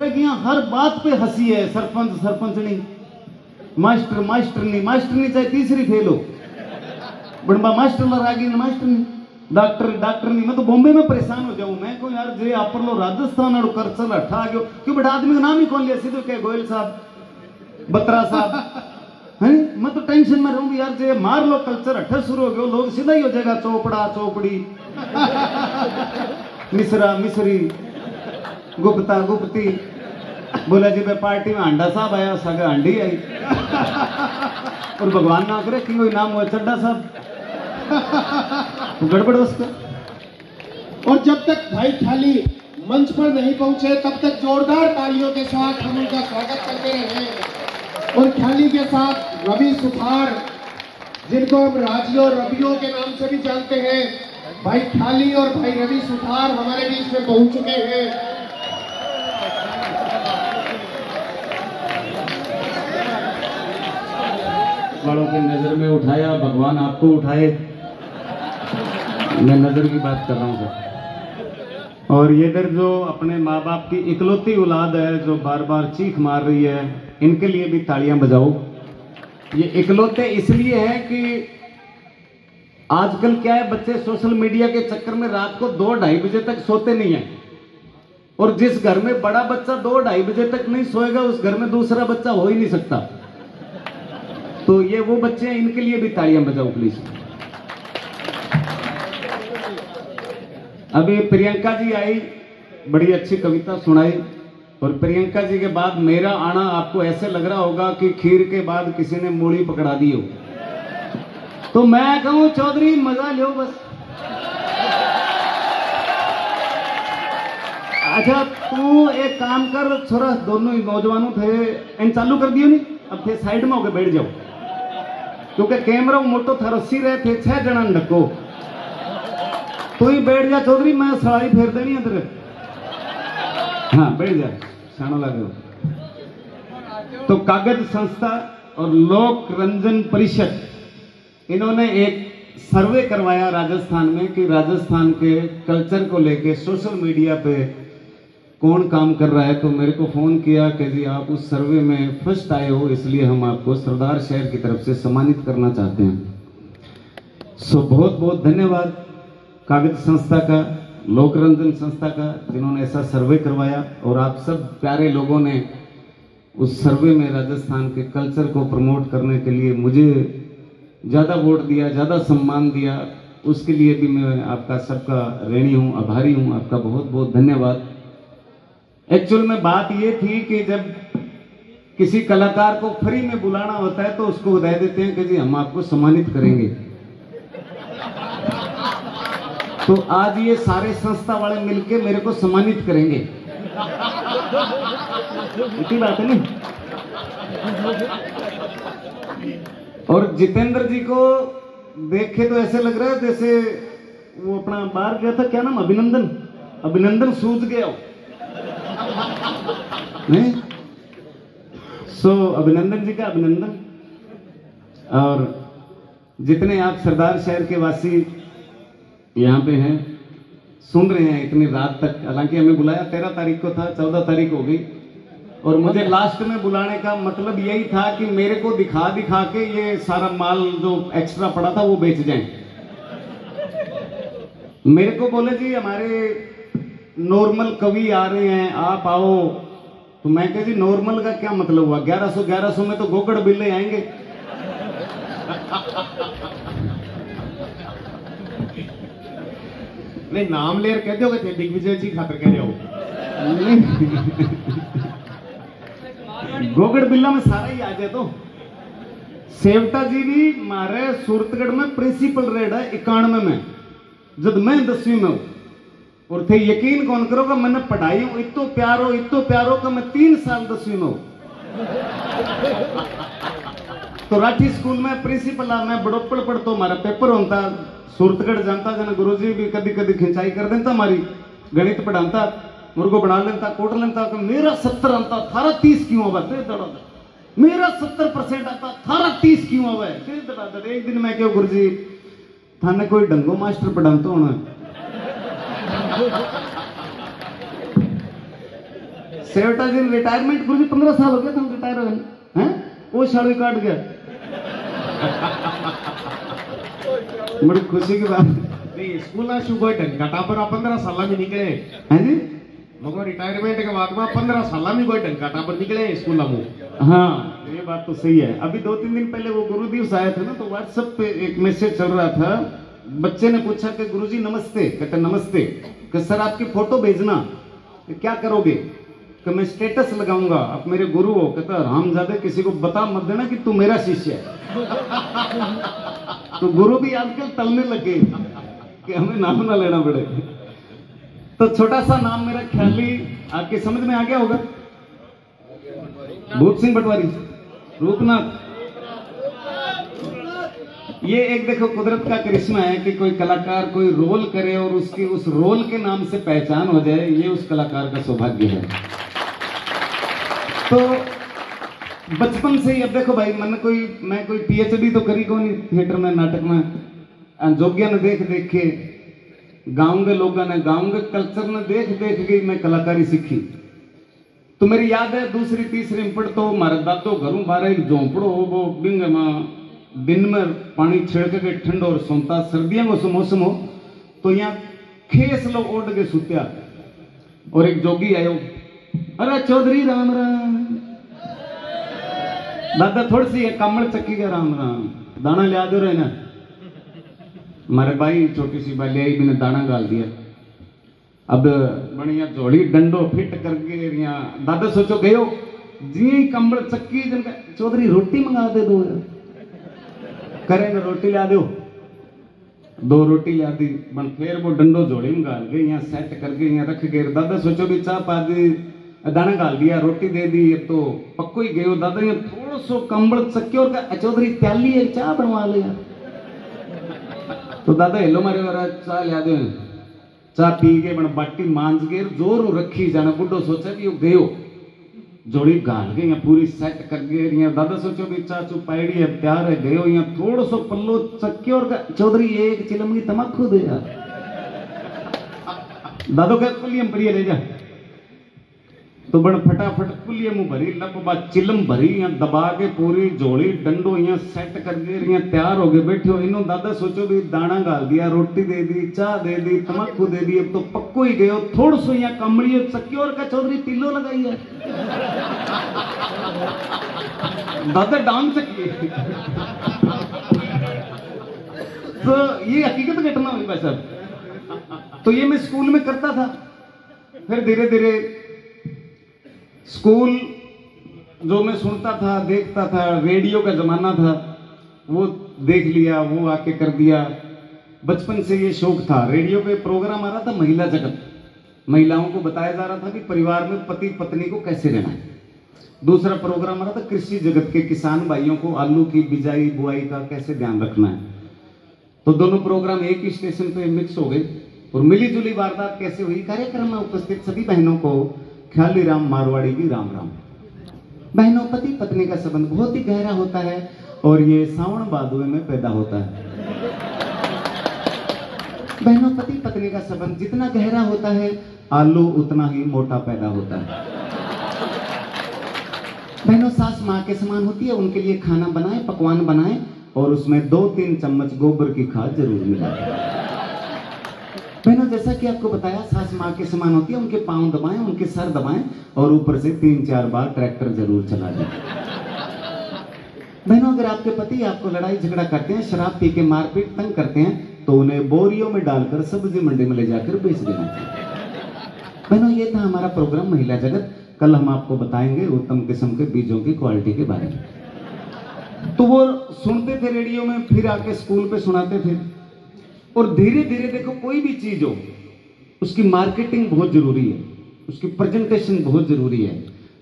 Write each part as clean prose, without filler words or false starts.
यहाँ हर बात पे हंसी है। सरपंच सरपंचनी, मास्टर मास्टरनी, मास्टरनी चाहे तीसरी फेल हो, बनबा मास्टर ला रागी मास्टरनी, डॉक्टर डॉक्टरनी। मैं तो बॉम्बे में परेशान हो जाऊं। मैं को यार जे आप लो राजस्थान और करचल हटा गयो क्यों बेटा, आदमी का नाम ही कौन लिया, सीधे क्या गोयल साहब, बत्रा साहब है। मैं तो टेंशन में रहूंगी यार, जे मार लो कल्चर हटा शुरू हो गयो, लोग सीधा ही हो जाएगा चोपड़ा चोपड़ी, मिश्रा मिश्री, गुप्ता गुप्ती। बोला जी भाई पार्टी में अंडा साहब आया, सगा अंडी आई, और भगवान ना करे कि कोई नाम हुआ चड्डा साहब, तो गड़बड़ उसका। और जब तक भाई ठाली मंच पर नहीं पहुंचे तब तक जोरदार तालियों के साथ हम उनका स्वागत करते रहे। और ठाली के साथ रवि सुथार, जिनको हम राजियों रवियों के नाम से भी जानते हैं, भाई ठाली और भाई रवि सुथार हमारे बीच में पहुंच चुके हैं। वालों की नजर में उठाया, भगवान आपको उठाए। मैं नजर की बात कर रहा हूँ सर। और ये इधर जो अपने माँ बाप की इकलौती औलाद है जो बार बार चीख मार रही है, इनके लिए भी तालियां बजाओ। ये इकलौते इसलिए हैं कि आजकल क्या है, बच्चे सोशल मीडिया के चक्कर में रात को 2-2:30 बजे तक सोते नहीं है। और जिस घर में बड़ा बच्चा 2-2:30 बजे तक नहीं सोएगा, उस घर में दूसरा बच्चा हो ही नहीं सकता। तो ये वो बच्चे हैं, इनके लिए भी तालियां बजाओ प्लीज। अभी प्रियंका जी आई, बड़ी अच्छी कविता सुनाई, और प्रियंका जी के बाद मेरा आना आपको ऐसे लग रहा होगा कि खीर के बाद किसी ने मूली पकड़ा दी हो। तो मैं कहूं चौधरी मजा लो बस। अच्छा तू एक काम कर छोरा, दोनों ही नौजवानों थे, इन चालू कर दियो नहीं, अब थे साइड में होकर बैठ जाओ, क्योंकि कैमरा मोटो था, रस्सी रहे थे 6 जना ढको। तू ही बैठ जा चौधरी, मैं सवारी फेर देनी है तेरे। हाँ बैठ जा, शानो लगे। तो कागज संस्था और लोक रंजन परिषद, इन्होंने एक सर्वे करवाया राजस्थान में कि राजस्थान के कल्चर को लेके सोशल मीडिया पे कौन काम कर रहा है। तो मेरे को फोन किया कि जी आप उस सर्वे में फर्स्ट आए हो, इसलिए हम आपको सरदार शहर की तरफ से सम्मानित करना चाहते हैं। सो बहुत बहुत धन्यवाद कागज संस्था का, लोकरंजन संस्था का, जिन्होंने ऐसा सर्वे करवाया। और आप सब प्यारे लोगों ने उस सर्वे में राजस्थान के कल्चर को प्रमोट करने के लिए मुझे ज़्यादा वोट दिया, ज़्यादा सम्मान दिया, उसके लिए भी मैं आपका सबका ऋणी हूँ, आभारी हूँ। आपका बहुत बहुत धन्यवाद। एक्चुअल में बात ये थी कि जब किसी कलाकार को फ्री में बुलाना होता है तो उसको बता देते हैं कि जी हम आपको सम्मानित करेंगे। तो आज ये सारे संस्था वाले मिलके मेरे को सम्मानित करेंगे, इतनी बात है नहीं। और जितेंद्र जी को देखे तो ऐसे लग रहा है जैसे वो अपना बाहर गया था, क्या नाम, अभिनंदन, अभिनंदन सूझ गया नहीं। सो अभिनंदन जी का अभिनंदन। और जितने आप सरदार शहर के वासी यहाँ पे हैं, सुन रहे हैं इतनी रात तक, हालांकि हमें बुलाया 13 तारीख को था, 14 तारीख हो गई, और मुझे लास्ट में बुलाने का मतलब यही था कि मेरे को दिखा दिखा के ये सारा माल जो एक्स्ट्रा पड़ा था वो बेच जाएं। मेरे को बोले जी हमारे नॉर्मल कवि आ रहे हैं, आप आओ। तो मैं कह जी नॉर्मल का क्या मतलब हुआ, 1100 में तो गोगड़ बिल्ले आएंगे। नहीं नाम लेर कह दोगे थे, दिग्विजय जी खातर कह रहे हो। गोगड़ बिल्ला में सारा ही आ जाए। तो सेवटा जी भी मारे सूरतगढ़ में प्रिंसिपल रेड है 91 में, जब मैं 10वीं में हूं। और थे यकीन कौन करोगा, मैंने पढ़ाई इतो प्यारो का मैं 3 साल 10वीं में हूं। तो राठी स्कूल में प्रिंसिपल मैं बड़ोपड़ पढ़ता, हमारा पेपर होता, सूरतगढ़ जानता जन गुरुजी भी कभी कभी खिंचाई कर देता, हमारी गणित पढ़ाता, मुर्गो बना लेता, कोट लेता। तो मेरा 70 आता, थारा 30 क्यों हुआ? मेरा 70% आता, थारा 30 क्यों हुआ? एक दिन मैं क्यों गुरुजी थाने कोई डंगो मास्टर पढ़ाता होना। सेवटा जी रिटायरमेंट गुरु जी 15 साल हो गया तुम रिटायर हो गए हैं, वो शादी काट गया। बड़ी खुशी की बात नहीं स्कूल शुगर ढंगा पर 15 साल में निकले है जी। मगर रिटायरमेंट के बाद में 15 साल में कोई ढंगा पर निकले स्कूल में। हाँ ये बात तो सही है। अभी 2-3 दिन पहले वो गुरु दिवस आया था ना, तो व्हाट्सएप पे एक मैसेज चल रहा था। बच्चे ने पूछा कि गुरुजी नमस्ते, कहते नमस्ते, कि सर आपकी फोटो भेजना, कि क्या करोगे, कि मैं स्टेटस लगाऊंगा, आप मेरे गुरु हो। कहता रामजादे किसी को बता मत देना कि तू मेरा शिष्य है। तो गुरु भी आजकल तलने लगे कि हमें नाम ना लेना पड़े। तो छोटा सा नाम मेरा ख्याली आपके समझ में आ गया होगा, भूप सिंह पटवारी, रूपनाथ। ये एक देखो कुदरत का करिश्मा है कि कोई कलाकार कोई रोल करे और उसकी उस रोल के नाम से पहचान हो जाए, ये उस कलाकार का सौभाग्य है। तो बचपन से ही अब देखो भाई मैं कोई पीएचडी तो करी को नहीं थिएटर में नाटक में, जोग्या ने देख देख के, गांव के लोगों ने, गांव के कल्चर ने देख देख के मैं कलाकारी सीखी। तो मेरी याद है दूसरी तीसरी में पढ़तो मारे दादो घरों बाहर एक झोंपड़ो हो, वो बिंग में दिन में पानी छिड़क के ठंड और सोता, सर्दियों को मौसम हो तो यहाँ खेस लोग ओढ़ के सुत्या। और एक जोगी आयो, अरे चौधरी राम राम, दादा थोड़ी सी कमल चक्की का राम राम, दाना लिया दो रहे ना। हमारे भाई छोटी सी बाली आई, मैंने दाना गाल दिया। अब बढ़िया झोली डंडो फिट करके यहाँ दादा सोचो गयो जी कमल चक्की जिनका, चौधरी रोटी मंगा दे दो, करेंगे रोटी ला दो, 2 रोटी ला दी, बन फिर वो डंडो झोली में गाल गए, यहाँ सेट करके यहाँ रख गए। दादा सोचो भी चाह पा दी, दाना गाल दिया, रोटी दे दी, तो पक्को ही गयो। दादा यहाँ थोड़ा सो कंबल चक्की और चौधरी प्याली है चाह बनवा लिया। तो दादा हेलो मारे वाला चाह लिया दो, चाह पी के बन बाटी मांझ के जोर रखी जाना। बुढ़ो सोचा कि वो गयो जोड़ी गाल गई यहाँ पूरी सेट कर गए। यहाँ दादा सोचो भी चाचू पायड़ी है प्यार है गयो, यहाँ थोड़ा सो पल्लो चक्के और चौधरी एक चिलम की तमक्खू दे यार। दादो का कुलियम बढ़िया ले जा, तो बड़ फटाफट कुलियम भरी लब बात चिलम भरी, यहाँ दबा के पूरी जोड़ी डंडो यहाँ सेट कर दिए, यहाँ तैयार हो गए बैठे हो। इन्हों दादा सोचो भी दाना गाल दिया, रोटी दे दी, चाह दे दी, तमक्खू दे दी, अब तो पक्को ही गयो। थोड़ा सो यहाँ कमड़ी चक्की और का चौधरी तिल्लो लगाई है। दादा डांस चक्की। तो ये हकीकत घटना हुई भाई साहब। तो ये मैं स्कूल में करता था, फिर धीरे धीरे स्कूल जो मैं सुनता था देखता था, रेडियो का जमाना था, वो देख लिया, वो आके कर दिया। बचपन से ये शौक था। रेडियो पे प्रोग्राम आ रहा था महिला जगत, महिलाओं को बताया जा रहा था कि परिवार में पति पत्नी को कैसे रहना है। दूसरा प्रोग्राम आ रहा था कृषि जगत के किसान भाइयों को आलू की बिजाई बुआई का कैसे ध्यान रखना है। तो दोनों प्रोग्राम एक ही स्टेशन पे मिक्स हो गए और मिली जुली वारदात कैसे हुई। कार्यक्रम में उपस्थित सभी बहनों को ख्याली राम मारवाड़ी की राम राम। बहनों, पति पत्नी का संबंध बहुत ही गहरा होता है और ये सावन भादों में पैदा होता है। बहनों, पति पत्नी का संबंध जितना गहरा होता है आलू उतना ही मोटा पैदा होता है। बहनों, सास माँ के समान होती है, उनके लिए खाना बनाए, पकवान बनाए और उसमें 2-3 चम्मच गोबर की खाद जरूर मिलाए। बहनों, जैसा कि आपको बताया सास माँ के समान होती है, उनके पांव दबाएं, उनके सर दबाएं और ऊपर से 3-4 बार ट्रैक्टर जरूर चला दें। बहनों, अगर आपके पति आपको लड़ाई झगड़ा करते हैं, शराब पी के मारपीट तंग करते हैं, तो उन्हें बोरियों में डालकर सब्जी मंडी में ले जाकर बेच देना। बहनों, ये था हमारा प्रोग्राम महिला जगत। कल हम आपको बताएंगे उत्तम किस्म के बीजों की क्वालिटी के बारे में। तो वो सुनते थे रेडियो में, फिर आके स्कूल पे सुनाते थे। और धीरे धीरे देखो, कोई भी चीज हो उसकी मार्केटिंग बहुत जरूरी है, उसकी प्रेजेंटेशन बहुत जरूरी है।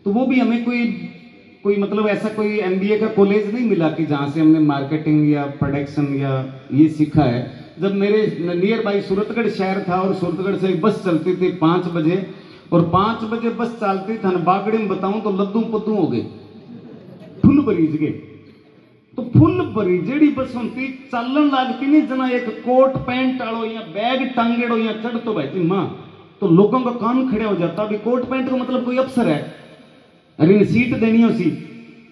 तो वो भी हमें कोई मतलब ऐसा कोई एमबीए का कॉलेज नहीं मिला कि जहां से हमने मार्केटिंग या प्रोडक्शन या ये सीखा है। जब मेरे नियर बाई सूरतगढ़ शहर था और सूरतगढ़ से बस चलती थी 5 बजे और 5 बजे बस चलती थी बागड़े में बताऊं तो लद्दू पद्दू हो गए, फुल बरीज गए। तो फुल भरी जेड़ी बस होती चलन लगती नहीं जना एक कोट पैंट आलो या बैग टांगेड़ो या चढ़ तो भाई मां तो लोगों का कान खड़े हो जाता। अभी कोट पैंट का मतलब कोई अफसर है, अरे सीट देनी हो सी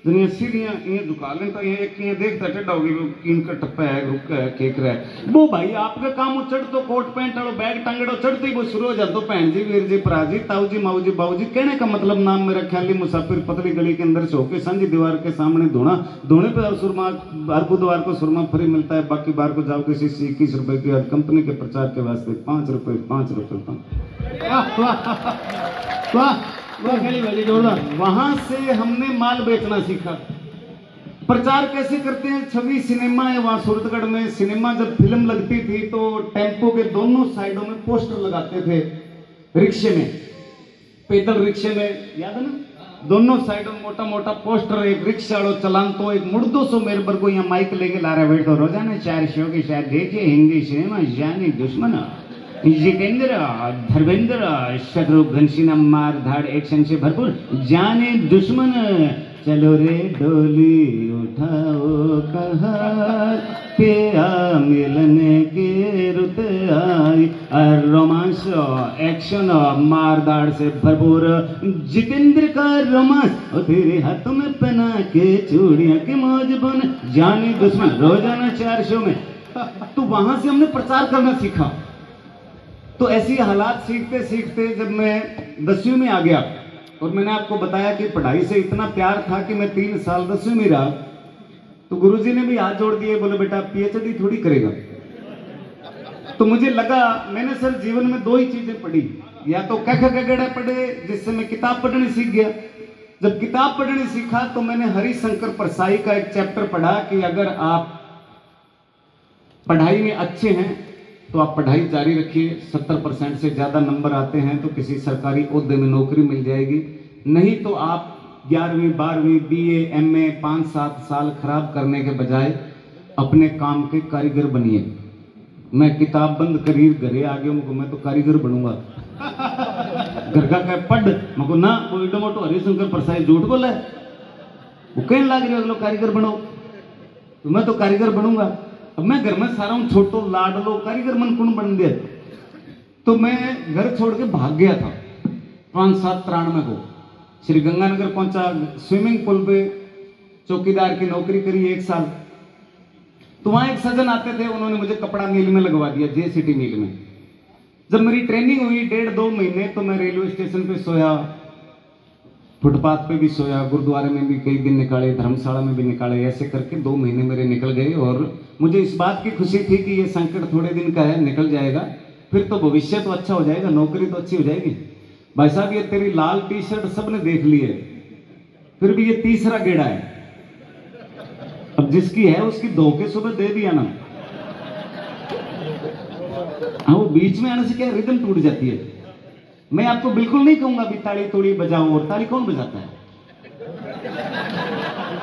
दुनिया सीढ़ियां ये झुका लें तो ये एक ये देखता टेढ़ा होगी किन का टप्पा है रुक है केक रहा है वो भाई आपका काम हो चढ़ तो कोट पैंट वालों बैग टांगड़ो चढ़ते ही वो शुरू हो जाता। भैन जी वीर जी परा जी ताऊ जी माऊ जी बाऊ जी कहने का मतलब नाम मेरा ख्याली मुसाफिर पतली गली के अंदर सो के सांझी दीवार के सामने धोना धोने पे सुरमा हर बुधवार को सुरमा फ्री मिलता है, बाकी बार को जाओ किसी 21 रुपए की हर कंपनी के प्रचार के वास्ते 5 रुपए 5 रुपए। वहां से हमने माल बेचना सीखा। प्रचार कैसे करते हैं, छवि सिनेमा है वहां सूरतगढ़ में। सिनेमा जब फिल्म लगती थी तो टेम्पो के दोनों साइडों में पोस्टर लगाते थे, रिक्शे में पैदल रिक्शे में याद है ना, दोनों साइडों में मोटा मोटा पोस्टर। एक रिक्शा वालों चलान तो एक मुर्दों सो मेरे पर को यहाँ माइक लेके ला रहा है बैठो रोजाना 4 शो की शायद देखिए हिंदी सिनेमा जानी दुश्मन जितेंद्र धर्मेंद्र शत्रुघ्न सिन्हा मार धाड़ एक्शन से भरपूर जाने दुश्मन चलो रे डोली उठाओ कहार के मिलने के रुत आई और रोमांस एक्शन मार धाड़ से भरपूर जितेंद्र का रोमांस और तेरे हाथों में पहना के चूड़ियां की मौज बन जाने दुश्मन रोजाना 4 शो में। तो वहां से हमने प्रचार करना सीखा। तो ऐसी हालात सीखते सीखते जब मैं 10वीं में आ गया और मैंने आपको बताया कि पढ़ाई से इतना प्यार था कि मैं 3 साल 10वीं में रहा, तो गुरुजी ने भी हाथ जोड़ दिए, बोले बेटा पीएचडी थोड़ी करेगा। तो मुझे लगा मैंने सर जीवन में 2 ही चीजें पढ़ी, या तो कख गगड़ा पढ़े जिससे मैं किताब पढ़नी सीख गया। जब किताब पढ़नी सीखा तो मैंने हरिशंकर परसाई का एक चैप्टर पढ़ा कि अगर आप पढ़ाई में अच्छे हैं तो आप पढ़ाई जारी रखिए, 70% से ज्यादा नंबर आते हैं तो किसी सरकारी ओहदे में नौकरी मिल जाएगी, नहीं तो आप 11वीं 12वीं बीए एमए 5-7 साल खराब करने के बजाय अपने काम के कारीगर बनिए। मैं किताब बंद करी घरे आ गया, मैं तो कारीगर बनूंगा। घर का कह पढ़ मको ना वो एडो मोटो हरिशंकर परसाई झूठ बोला है, वो कहने लग रहे अगलो कारीगर बनो, तो मैं तो कारीगर बनूंगा। अब मैं घर में सारा हूं छोटो लाडलो कारीगर मन कौन बन दिया। तो मैं घर छोड़ के भाग गया था 5-7-93 को, श्री गंगानगर पहुंचा, स्विमिंग पूल पे चौकीदार की नौकरी करी 1 साल। तो वहां एक सज्जन आते थे, उन्होंने मुझे कपड़ा मिल में लगवा दिया, JCT मिल में। जब मेरी ट्रेनिंग हुई 1.5-2 महीने तो मैं रेलवे स्टेशन पे सोया, फुटपाथ पे भी सोया, गुरुद्वारे में भी कई दिन निकाले, धर्मशाला में भी निकाले, ऐसे करके 2 महीने मेरे निकल गए। और मुझे इस बात की खुशी थी कि ये संकट थोड़े दिन का है, निकल जाएगा, फिर तो भविष्य तो अच्छा हो जाएगा, नौकरी तो अच्छी हो जाएगी। भाई साहब ये तेरी लाल टी-शर्ट सबने देख ली है, फिर भी ये तीसरा गेड़ा है। अब जिसकी है उसकी धो के सुबह दे दिया ना, हाँ वो बीच में आने से क्या रिदम टूट जाती है। मैं आपको बिल्कुल नहीं कहूंगा भी ताली तोड़ी बजाओ, और ताली कौन बजाता है,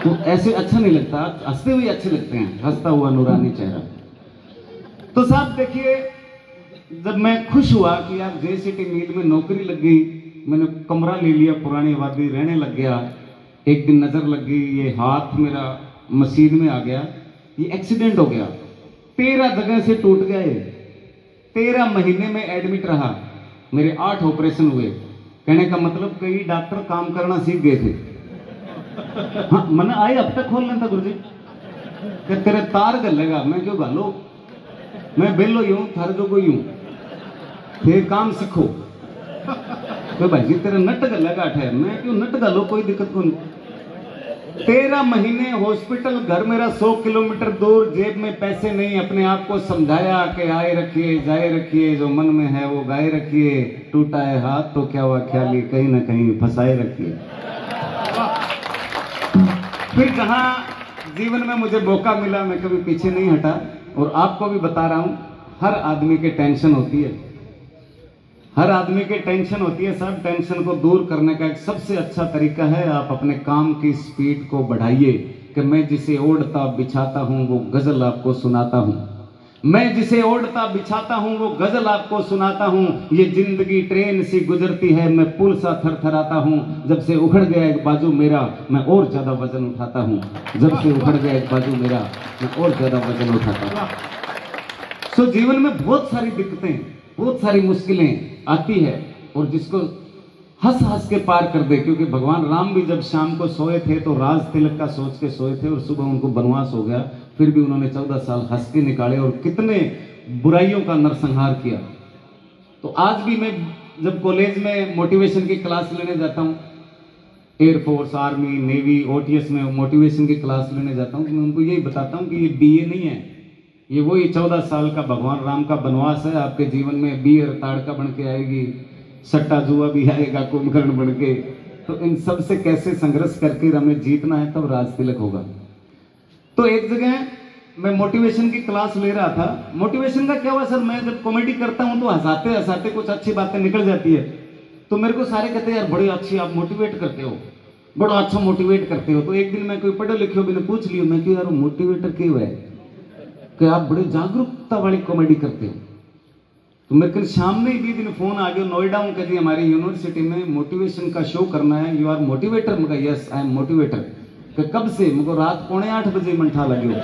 तो ऐसे अच्छा नहीं लगता, हंसते हुए अच्छे लगते हैं, हंसता हुआ नूरानी चेहरा। तो साहब देखिए, जब मैं खुश हुआ कि यार JCT मिल में नौकरी लग गई, मैंने कमरा ले लिया, पुरानी आबादी रहने लग गया। एक दिन नजर लग गई, ये हाथ मेरा मशीन में आ गया, ये एक्सीडेंट हो गया, 13 जगह से टूट गए, 13 महीने में एडमिट रहा, मेरे 8 ऑपरेशन हुए। कहने का मतलब कई डॉक्टर काम करना सीख गए थे। हाँ मैंने आए अब तक खोल लेता गुरुजी कि तेरे तार गलेगा, मैं क्यों गालो, मैं बेलो यूं थार जो कोई यूं फिर काम सीखो। तो भाई जी तेरे नट गलेगा ठहर, मैं क्यों नट गालो, कोई दिक्कत को नहीं। 13 महीने हॉस्पिटल, घर मेरा 100 किलोमीटर दूर, जेब में पैसे नहीं, अपने आप को समझाया कि आए रखिए जाए रखिए, जो मन में है वो गाए रखिए, टूटा है हाथ तो क्या हुआ ख्याली, कहीं ना कहीं फंसाए रखिए। फिर जहां जीवन में मुझे मौका मिला मैं कभी पीछे नहीं हटा, और आपको भी बता रहा हूं, हर आदमी के टेंशन होती है, हर आदमी के टेंशन होती है। सब टेंशन को दूर करने का एक सबसे अच्छा तरीका है, आप अपने काम की स्पीड को बढ़ाइए। कि मैं जिसे ओढ़ता बिछाता हूं वो गजल आपको सुनाता हूं, मैं जिसे ओढ़ता बिछाता हूं वो गजल आपको सुनाता हूं। ये जिंदगी ट्रेन सी गुजरती है, मैं पुल सा थरथराता हूं। जब से उखड़ गया एक बाजू मेरा, मैं और ज्यादा वजन उठाता हूं। जब से उखड़ गया एक बाजू मेरा, मैं और ज्यादा वजन उठाता हूं। तो जीवन में बहुत सारी दिक्कतें, बहुत सारी मुश्किलें आती है और जिसको हंस हंस के पार कर दे, क्योंकि भगवान राम भी जब शाम को सोए थे तो राज तिलक का सोच के सोए थे और सुबह उनको वनवास हो गया, फिर भी उन्होंने 14 साल हंस के निकाले और कितने बुराइयों का नरसंहार किया। तो आज भी मैं जब कॉलेज में मोटिवेशन की क्लास लेने जाता हूँ, एयरफोर्स, आर्मी, नेवी, ओटीएस में मोटिवेशन की क्लास लेने जाता हूँ, तो मैं उनको यही बताता हूँ कि ये बीए नहीं है, ये वही 14 साल का भगवान राम का वनवास है। आपके जीवन में बीए ताड़का बन के आएगी, सट्टा जुआ भी आएगा कुंभकर्ण बन के। तो इन सब से कैसे संघर्ष करके हमें जीतना है, तब राज तिलक होगा। तो एक जगह मैं मोटिवेशन की क्लास ले रहा था। मोटिवेशन का क्या हुआ सर, मैं जब कॉमेडी करता हूँ तो हंसाते हंसाते कुछ अच्छी बातें निकल जाती है, तो मेरे को सारे कहते हैं यार बड़ी अच्छी आप मोटिवेट करते हो, बड़ा अच्छा मोटिवेट करते हो। तो एक दिन मैं कोई पढ़े लिखे हो मैंने पूछ लिया, मैं कि यार मोटिवेटर क्यों है, कि आप बड़े जागरूकता वाली कॉमेडी करते हो। तो मेरे कल शाम में भी दिन फोन आ गया, नोएडा हूँ कभी हमारी यूनिवर्सिटी में मोटिवेशन का शो करना है, यू आर मोटिवेटर। मैं कहा यस आई एम मोटिवेटर। कब से? मुझको रात 7:45 बजे मंठा लगे हो।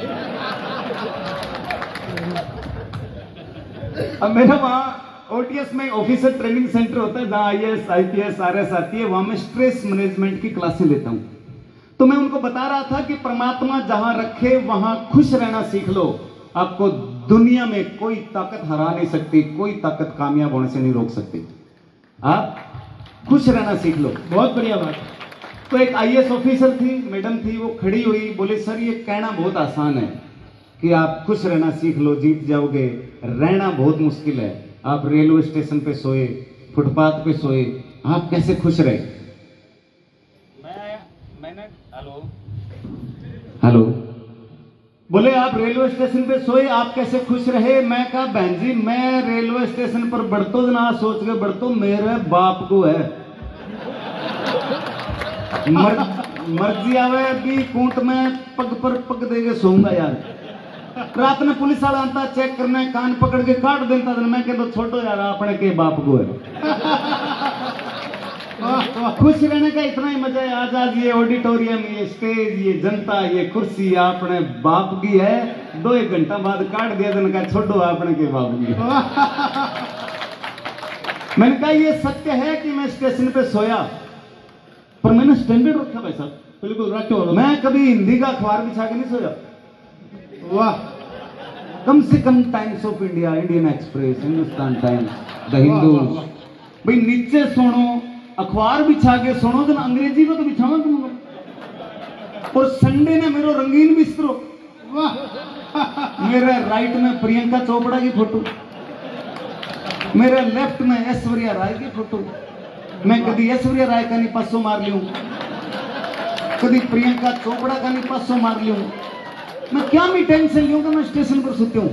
अब मेरा वहां ओटीएस में ऑफिसर ट्रेनिंग सेंटर होता है जहां आईएएस आईपीएस आरएस आती है, वहां मैं स्ट्रेस मैनेजमेंट की क्लासें लेता हूं। तो मैं उनको बता रहा था कि परमात्मा जहां रखे वहां खुश रहना सीख लो, आपको दुनिया में कोई ताकत हरा नहीं सकती, कोई ताकत कामयाब होने से नहीं रोक सकती, आप खुश रहना सीख लो। बहुत बढ़िया बात। तो एक आईएएस ऑफिसर थी, मैडम थी, वो खड़ी हुई, बोले सर ये कहना बहुत आसान है कि आप खुश रहना सीख लो, जीत जाओगे, रहना बहुत मुश्किल है। आप रेलवे स्टेशन पे सोए, फुटपाथ पे सोए, आप कैसे खुश रहे? मैंने हेलो बोले आप रेलवे स्टेशन पे सोए, आप कैसे खुश रहे? मैं कहा बहन जी मैं रेलवे स्टेशन पर बढ़तो ना सोच के बढ़तो, मेरे बाप को है मर्जी आवे भी कूट में पग पर पग देके सोऊंगा यार। रात में पुलिस वाला आता चेक करने, कान पकड़ के काट देता था, मैं कहता छोटो यार अपने के बाप को है। खुश रहने का इतना ही मजा है। आज ये ऑडिटोरियम, ये स्टेज, ये जनता, ये कुर्सी अपने बाप की है, 2-1 घंटा बाद काट दिया था, कहा छोटो अपने के बाप की। मैंने कहा ये सत्य है कि मैं स्टेशन पे सोया, पर मैंने स्टैंडर्ड रखा भाई साहब। बिल्कुल रखो। मैं कभी हिंदी का अखबार बिछा के नहीं सोया। वाह। कम से कम Times of India, Indian Express, Hindustan Times, the Hindu, भाई नीचे सुनो, अखबार बिछा के सुनो, तो अंग्रेजी को तो बिछावा तुम। और संडे ने मेरो रंगीन बिस्तरो, वाह। मेरे राइट में प्रियंका चोपड़ा की फोटो, मेरे लेफ्ट में ऐश्वर्या राय की फोटो। मैं कभी ऐश्वर्या राय का नहीं पासो मार लियूं, कभी प्रियंका चोपड़ा का नहीं पासो मार लियूं। मैं क्या मैं टेंशन लियूं कि मैं स्टेशन पर सोती हूं।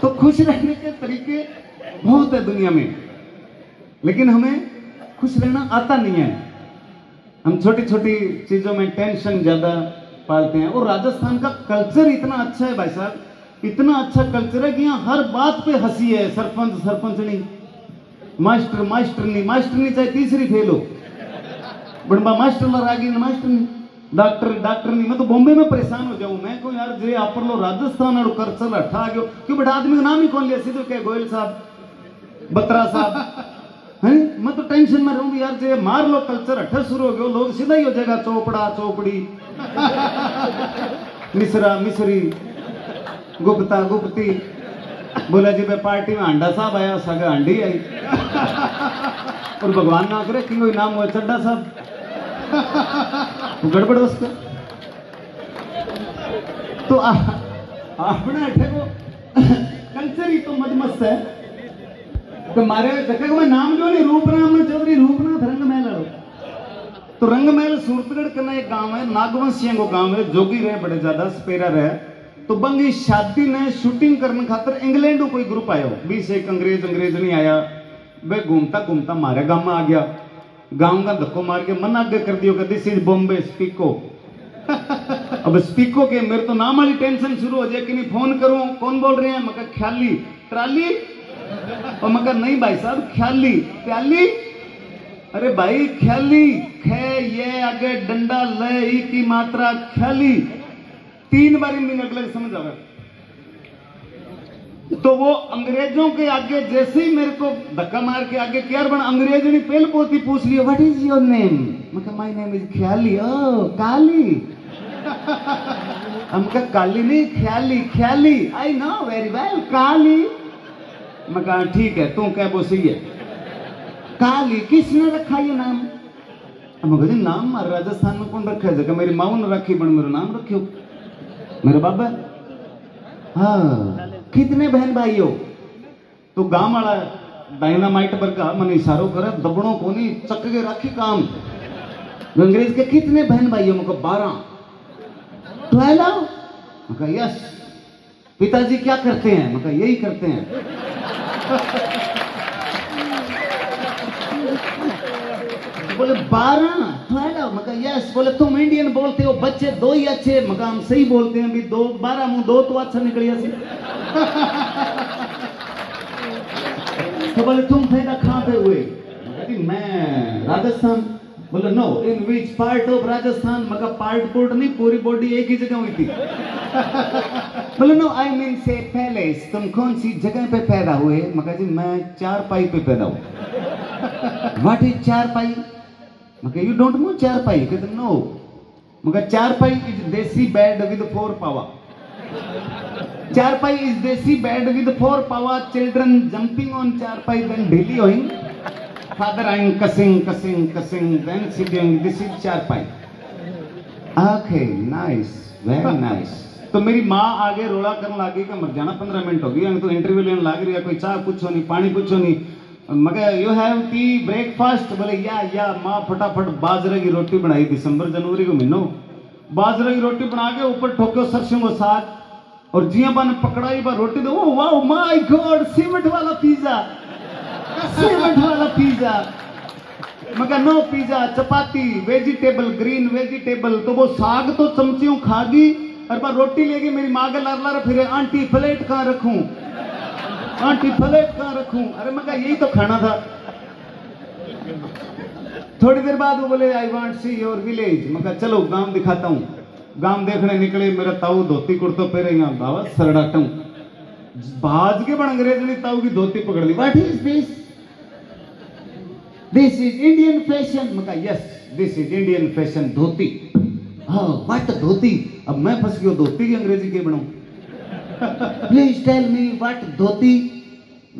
तो खुश रहने के तरीके बहुत है दुनिया में, लेकिन हमें खुश रहना आता नहीं है। हम छोटी छोटी चीजों में टेंशन ज्यादा पालते हैं। और राजस्थान का कल्चर इतना अच्छा है भाई साहब, इतना अच्छा कल्चर है कि यहाँ हर बात पे हंसी है। सरपंच सरपंचनी, मास्टर मास्टरनी चाहे तीसरी फेल हो, बड़बा मास्टर लगी मास्टरनी, डॉक्टर डॉक्टरनी। मैं तो बॉम्बे में परेशान हो जाऊं। मैं को यार जे आप लो राजस्थान और कल्चर अठा गयो, क्यों बेटा आदमी का नाम ही कौन लिया, सीधे कहे गोयल साहब, बत्रा साहब है। मैं तो टेंशन में रहूंगी यार, जे मार लो कल्चर अठा शुरू हो गयो, लोग सीधा ही हो जाएगा चोपड़ा चोपड़ी, मिश्रा मिश्री, गुप्ता गुप्ती। बोला जी मैं पार्टी में हांडा साहब आया, सगा हांडी आई, और भगवान ना करे कि कोई नाम हुआ चड्डा साहब, गड़बड़ उसका। तो अपने अठे को कल्चर ही तो मदमस्त है। तो मारे जगह को मैं नाम जो नहीं, रूपनाथ चौधरी रूपनाथ रंगमहल लड़ो। तो रंगमहल सूरतगढ़ का एक गांव है, नागवंशियों को गांव है, जोगी रहे बड़े ज्यादा, स्पेरा रहे। तो बंगी शादी ने शूटिंग करने खातर इंग्लैंड को कोई ग्रुप आया, 20 एक अंग्रेज नहीं आया। वे घूमता घूमता मारे गांव में आ गया, गांव का धक्को मार के मन आगे कर दियो, दिस इज बॉम्बे स्पीको। अब स्पीको के मेरे तो नाम वाली टेंशन शुरू हो जाए कि नहीं फोन करूं, कौन बोल रहे हैं? मगर ख्याली ट्राली, और मगर नहीं भाई साहब ख्याली प्याली। अरे भाई ख्याली, खे ये आगे डंडा ले ई की मात्रा ख्याली, 3 बार मीनिंग अगले समझ आवे। तो वो अंग्रेजों के आगे जैसे ही मेरे को धक्का मार के आगे किया बन अंग्रेज ने पहले पोती पूछ लिया व्हाट इज योर नेम। मैं कहा माय नेम इज ख्याली। ओ काली। हम कहा काली नहीं ख्याली। ख्याली आई नो वेरी वेल काली। मैं कहा ठीक है तू कह वो सही है। काली किसने रखा ये नाम। हम कहा नाम राजस्थान में कौन रखा है जगह मेरी माँ ने रखी बन मेरा नाम रखियो मेरे बाबा। हाँ कितने बहन भाई हो। तो गांव वाला डायनामाइट पर का मन इशारों करे दबड़ों को नहीं चक के रखी काम। अंग्रेज के कितने बहन भाई हो। मैं 12। 12। मैं कहा यस। पिताजी क्या करते हैं। मैं कहा यही करते हैं। बोले 12 12। मैं कहा यस। बोले तुम इंडियन बोलते हो बच्चे 2 ही अच्छे। मैं कहा हम सही बोलते हैं भी 2 12 मुंह 2 तो अच्छा निकलिया सी। तो बोले तुम फायदा कहां पे हुए। मैं राजस्थान। बोले no in which part of Rajasthan. मैं कहा पार्ट पोर्ट नहीं पूरी बॉडी एक ही जगह हुई थी। बोले नो आई मीन से पैलेस। तुम कौन सी जगह पे पैदा हुए। मैं कहा जी मैं 4 पाई पे पैदा हुआ। व्हाट इज 4 पाई। मैं कहा यू डोंट नो 4 पाई। कहते नो। मैं कहा 4 पाई इज देसी बेड विद 4 पावा। 4 पाई is desi bed with 4 pawa children jumping on 4 pi then daily going father I'm cussing then sitting this is 4 pi. Okay nice very nice। तो मेरी माँ आगे रोला करने लगी कि मर जाना 15 मिनट हो गई तो इंटरव्यू लेने लग रही है कोई चाह कुछ नहीं पानी कुछ नहीं। मगर यू हैव टी ब्रेकफास्ट। बोले या माँ फटाफट बाजरे की रोटी बनाई दिसंबर जनवरी को महीनों बाजरे की रोटी बना के ऊपर ठोक्यो सरसों को साग और जिया ने पकड़ाई बार रोटी दो। वाओ माय गॉड सीमेंट वाला पिज्जा। सीमेंट वाला पिज्जा। मगर नो पिज्जा चपाती वेजिटेबल ग्रीन वेजिटेबल। तो वो साग तो चमचियों खागी और बार रोटी लेके मेरी माँ के लर लर फिरे आंटी प्लेट कहाँ रखूं आंटी प्लेट कहाँ रखूं। अरे मगर यही तो खाना था। थोड़ी देर बाद वो बोले I want see your village. मगर चलो गांव दिखाता हूँ। गांव देखने निकले मेरा ताऊ धोती कुर्तो पहरे यहाँ बाबा सरडाटू भाज के बन अंग्रेज ने ताऊ की धोती पकड़ ली। What is this. This is Indian fashion. मैं कहा yes this is Indian fashion dhoti. हाँ व्हाट धोती। अब मैं फंस गया धोती की अंग्रेजी के बनाऊं। प्लीज टेल मी व्हाट धोती।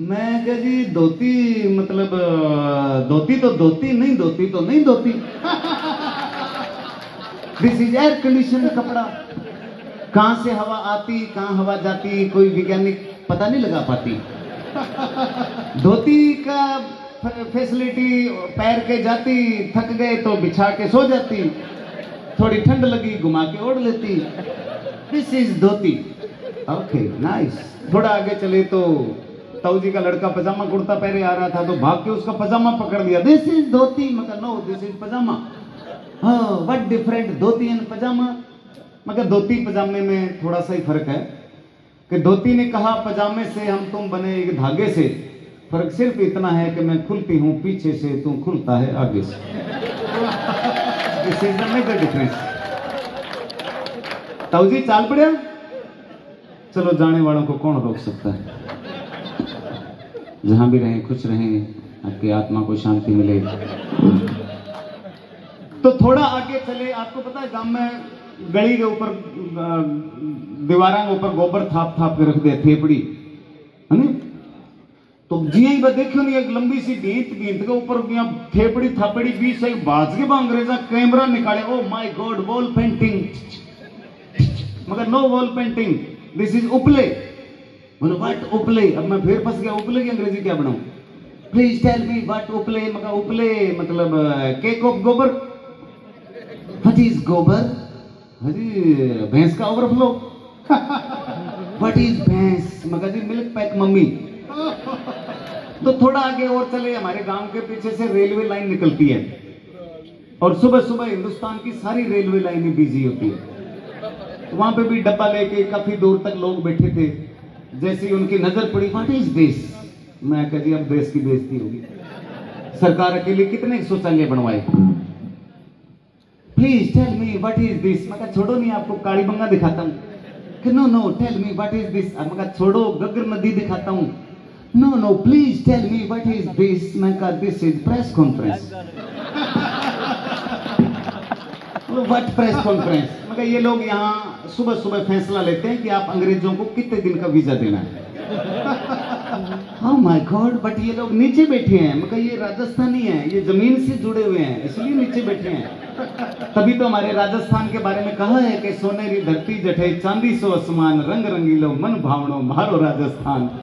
मैं कह जी धोती मतलब धोती तो धोती नहीं धोती तो नहीं धोती। दिस इज एयर कंडीशन कपड़ा। कहां से हवा आती कहां हवा जाती कोई वैज्ञानिक पता नहीं लगा पाती। धोती का फैसिलिटी पैर के जाती थक गए तो बिछा के सो जाती थोड़ी ठंड लगी घुमा के ओढ़ लेती। This is dhoti. Okay nice. थोड़ा आगे चले तो ताऊ जी का लड़का पजामा कुर्ता पहने आ रहा था तो भाग के उसका पजामा पकड़ लिया। दिस इज धोती। मगर नो दिस इज पजामा। हाँ व्हाट डिफरेंट धोती एंड पजामा। मगर धोती पजामे में थोड़ा सा ही फर्क है कि धोती ने कहा पजामे से हम तुम बने एक धागे से। फर्क सिर्फ इतना है कि मैं खुलती हूँ पीछे से तू खुलता है आगे से। This is the major difference. ताऊ जी चाल पड़े। चलो जाने वालों को कौन रोक सकता है। जहां भी रहें खुश रहें आपकी आत्मा को शांति मिले। तो थोड़ा आगे चले आपको पता है गांव में गली के ऊपर दीवारों के ऊपर गोबर थाप थाप के रख दे थेपड़ी है ना। तो जिया ही देखियो नहीं एक लंबी सी भींत भींत के ऊपर थेपड़ी थापड़ी बीच से बाज के अंग्रेजा कैमरा निकाले। Oh my god wall painting. मगर no wall painting this is uple. बोलो व्हाट उपले। अब मैं फिर फंस गया उपले की अंग्रेजी क्या बनाऊं। प्लीज टेल मी व्हाट उपले। मगर उपले मतलब केक ऑफ गोबर। व्हाट इज गोबर। हजी भैंस का ओवरफ्लो। व्हाट इज भैंस। मगर जी मिल्क पैक मम्मी। तो थोड़ा आगे और चले हमारे गांव के पीछे से रेलवे लाइन निकलती है और सुबह सुबह हिंदुस्तान की सारी रेलवे लाइनें बिजी होती है। वहां पे भी डब्बा लेके काफी दूर तक लोग बैठे थे। जैसे ही उनकी नजर पड़ी व्हाट इज दिस। मैं कह जी अब देश की बेइज्जती होगी। सरकार अकेले कितने शौचालय बनवाए। Please tell me what is this. मैं कहा छोड़ो नहीं आपको काली बंगा दिखाता हूँ। कि no no tell me what is this. मैं कहा छोड़ो गगर नदी दिखाता हूँ। No no please tell me what is this. मैं कहा this is press conference. What press conference? मैं कहा ये लोग यहाँ सुबह सुबह फैसला लेते हैं कि आप अंग्रेजों को कितने दिन का वीजा देना है। Oh my God, बट ये लोग नीचे बैठे हैं। मैं कहा ये राजस्थानी हैं, ये जमीन से जुड़े हुए हैं, इसलिए नीचे बैठे हैं। तभी तो हमारे राजस्थान के बारे में कहा है कि सोनेरी धरती जठे चांदी सो आसमान, रंग रंगीलो मन भावनो मारो राजस्थान।